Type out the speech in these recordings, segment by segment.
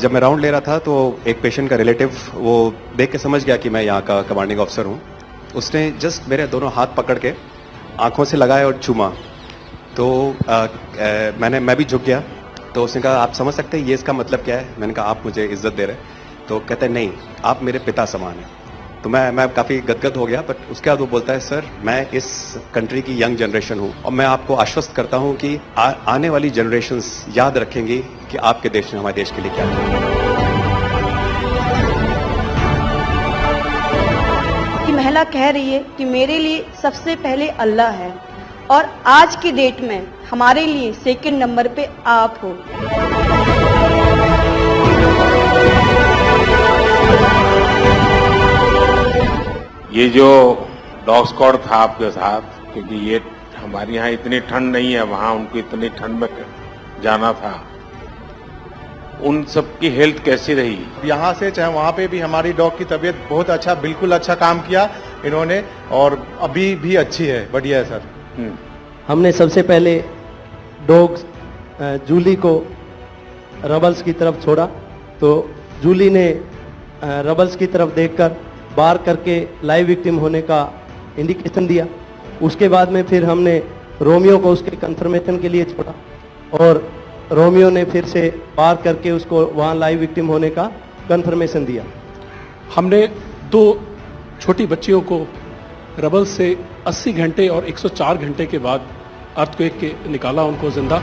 जब मैं राउंड ले रहा था तो एक पेशेंट का रिलेटिव वो देख के समझ गया कि मैं यहाँ का कमांडिंग ऑफिसर हूँ। उसने जस्ट मेरे दोनों हाथ पकड़ के आंखों से लगाया और चूमा। तो मैं भी झुक गया। तो उसने कहा आप समझ सकते हैं ये इसका मतलब क्या है? मैंने कहा आप मुझे इज्जत दे रहे हैं। तो कहते हैं नहीं, आप मेरे पिता समान हैं। तो मैं काफ़ी गदगद हो गया। बट उसके बाद वो बोलता है सर मैं इस कंट्री की यंग जनरेशन हूँ और मैं आपको आश्वस्त करता हूँ कि आने वाली जनरेशन्स याद रखेंगी कि आपके देश ने हमारे देश के लिए क्या किया। कि महिला कह रही है कि मेरे लिए सबसे पहले अल्लाह है और आज की डेट में हमारे लिए सेकंड नंबर पे आप हो। ये जो डॉग स्क्वाड था आपके साथ, क्योंकि ये हमारे यहाँ इतनी ठंड नहीं है, वहाँ उनको इतनी ठंड में जाना था, उन सबकी हेल्थ कैसी रही? यहाँ से चाहे वहाँ पे भी हमारी डॉग की तबीयत बहुत अच्छा, बिल्कुल अच्छा काम किया इन्होंने और अभी भी अच्छी है, बढ़िया है सर। हमने सबसे पहले डॉग जूली को रबल्स की तरफ छोड़ा तो जूली ने रबल्स की तरफ देखकर बार करके लाइव विक्टिम होने का इंडिकेशन दिया। उसके बाद में फिर हमने रोमियो को उसके कंफर्मेशन के लिए छोड़ा और रोमियो ने फिर से बार करके उसको वहाँ लाइव विक्टिम होने का कंफर्मेशन दिया। हमने 2 छोटी बच्चियों को रबल से 80 घंटे और 104 घंटे के बाद अर्थक्वेक के निकाला उनको जिंदा।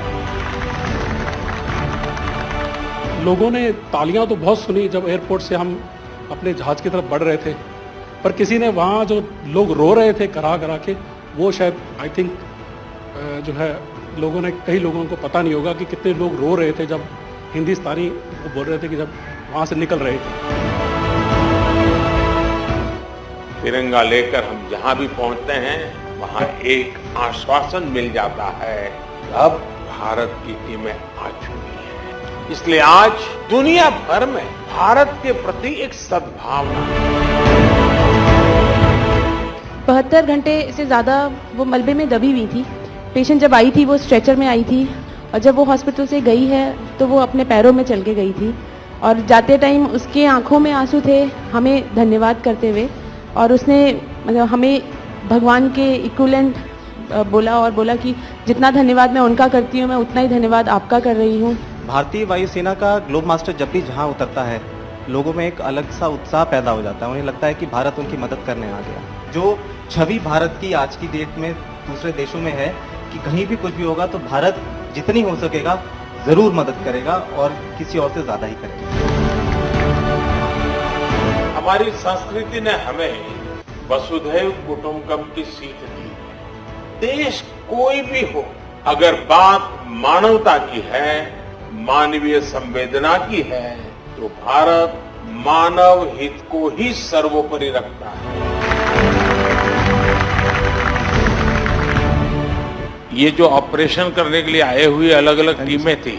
लोगों ने तालियां तो बहुत सुनी जब एयरपोर्ट से हम अपने जहाज की तरफ बढ़ रहे थे, पर किसी ने वहाँ जो लोग रो रहे थे करा करा के, वो शायद आई थिंक जो है लोगों ने, कई लोगों को पता नहीं होगा कि कितने लोग रो रहे थे जब हिंदुस्तानी वो बोल रहे थे कि जब वहाँ से निकल रहे थे। तिरंगा लेकर हम जहाँ भी पहुँचते हैं वहाँ एक आश्वासन मिल जाता है, अब भारत की टीमें आ चुकी हैं। इसलिए आज दुनिया भर में भारत के प्रति एक सद्भावना। 72 घंटे से ज़्यादा वो मलबे में दबी हुई थी। पेशेंट जब आई थी वो स्ट्रेचर में आई थी और जब वो हॉस्पिटल से गई है तो वो अपने पैरों में चल के गई थी और जाते टाइम उसके आंखों में आंसू थे हमें धन्यवाद करते हुए, और उसने मतलब हमें भगवान के इक्विवेलेंट बोला और बोला कि जितना धन्यवाद मैं उनका करती हूँ मैं उतना ही धन्यवाद आपका कर रही हूँ। भारतीय वायुसेना का ग्लोब मास्टर जब भी जहां उतरता है लोगों में एक अलग सा उत्साह पैदा हो जाता है। उन्हें लगता है कि भारत उनकी मदद करने आ गया। जो छवि भारत की आज की डेट में दूसरे देशों में है कि कहीं भी कुछ भी होगा तो भारत जितनी हो सकेगा जरूर मदद करेगा और किसी और से ज्यादा ही करेगा। हमारी संस्कृति ने हमें वसुधैव कुटुंबकम की सीख दी। देश कोई भी हो, अगर बात मानवता की है, मानवीय संवेदना की है, तो भारत मानव हित को ही सर्वोपरि रखता है। ये जो ऑपरेशन करने के लिए आए हुए अलग अलग टीमें थी,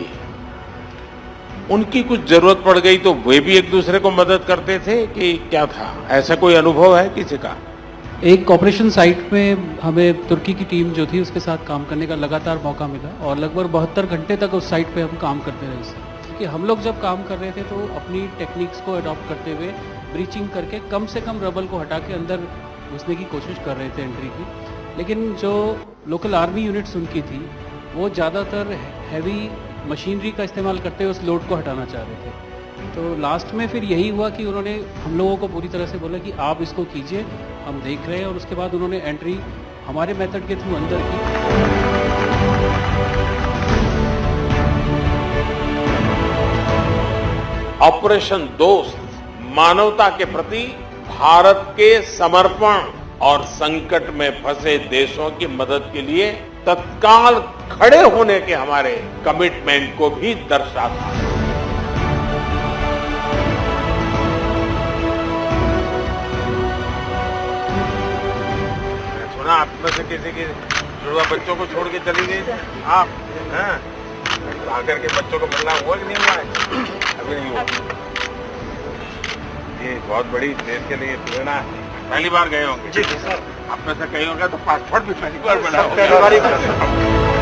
उनकी कुछ जरूरत पड़ गई तो वे भी एक दूसरे को मदद करते थे कि क्या था? ऐसा कोई अनुभव है किसी का? एक ऑपरेशन साइट में हमें तुर्की की टीम जो थी उसके साथ काम करने का लगातार मौका मिला और लगभग 72 घंटे तक उस साइट पे हम काम करते रहे। कि हम लोग जब काम कर रहे थे तो अपनी टेक्निक्स को अडॉप्ट करते हुए ब्रीचिंग करके कम से कम रबल को हटा के अंदर घुसने की कोशिश कर रहे थे एंट्री की। लेकिन जो लोकल आर्मी यूनिट्स उनकी थी वो ज़्यादातर हैवी मशीनरी का इस्तेमाल करते हुए उस लोड को हटाना चाह रहे थे। तो लास्ट में फिर यही हुआ कि उन्होंने हम लोगों को पूरी तरह से बोला कि आप इसको कीजिए, हम देख रहे हैं, और उसके बाद उन्होंने एंट्री हमारे मेथड के थ्रू अंदर की। ऑपरेशन दोस्त मानवता के प्रति भारत के समर्पण और संकट में फंसे देशों की मदद के लिए तत्काल खड़े होने के हमारे कमिटमेंट को भी दर्शाता है। सुना आप में से किसी के जुड़वा बच्चों को छोड़ के चली गई आप, हैं? आकर के बच्चों को मिलना हुआ कि नहीं हुआ है? अभी नहीं हुआ। ये बहुत बड़ी देश के लिए प्रेरणा है। पहली बार गए होंगे? जी सर। आप में से कहीं होगा तो पासपोर्ट भी पहली बार बना होगा।